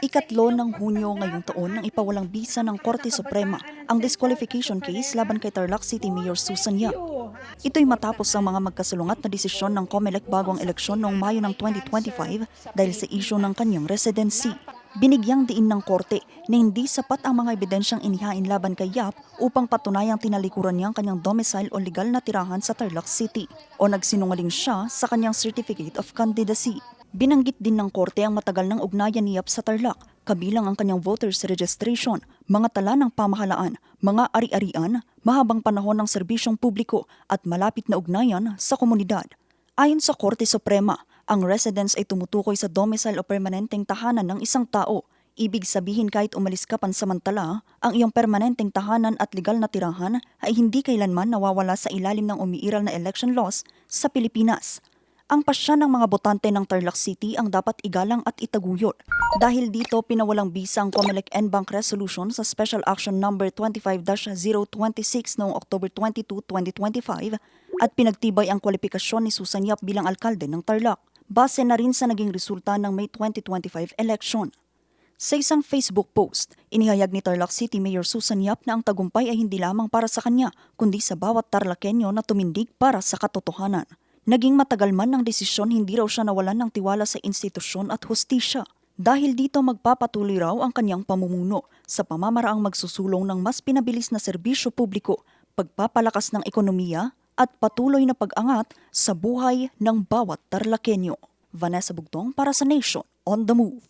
Ikatlo ng Hunyo ngayong taon nang ipawalang bisa ng Korte Suprema ang disqualification case laban kay Tarlac City Mayor Susan Yap. Ito'y matapos ang mga magkasalungat na desisyon ng COMELEC bago ang eleksyon noong Mayo ng 2025 dahil sa isyu ng kanyang residency. Binigyang diin ng korte na hindi sapat ang mga ebidensyang inihain laban kay Yap upang patunayang tinalikuran niya ang kanyang domicile o legal na tirahan sa Tarlac City o nagsinungaling siya sa kanyang Certificate of Candidacy. Binanggit din ng korte ang matagal ng ugnayan ni Yap sa Tarlac, kabilang ang kanyang voters registration, mga tala ng pamahalaan, mga ari-arian, mahabang panahon ng serbisyong publiko at malapit na ugnayan sa komunidad. Ayon sa Korte Suprema, ang residence ay tumutukoy sa domicile o permanenteng tahanan ng isang tao. Ibig sabihin kahit umalis ka pansamantala, ang iyong permanenteng tahanan at legal na tirahan ay hindi kailanman nawawala sa ilalim ng umiiral na election laws sa Pilipinas. Ang pasya ng mga botante ng Tarlac City ang dapat igalang at itaguyod. Dahil dito, pinawalang bisa ang COMELEC N-Bank Resolution sa Special Action No. 25-026 noong October 22, 2025 at pinagtibay ang kwalifikasyon ni Susan Yap bilang alkalde ng Tarlac. Base na rin sa naging resulta ng May 2025 election. Sa isang Facebook post, inihayag ni Tarlac City Mayor Susan Yap na ang tagumpay ay hindi lamang para sa kanya, kundi sa bawat Tarlacenyo na tumindig para sa katotohanan. Naging matagal man ng desisyon, hindi raw siya nawalan ng tiwala sa institusyon at hustisya. Dahil dito magpapatuloy raw ang kanyang pamumuno sa pamamaraang magsusulong ng mas pinabilis na serbisyo publiko, pagpapalakas ng ekonomiya at patuloy na pag-angat sa buhay ng bawat Tarlacenyo. Vanessa Bugtong para sa Nation on the Move.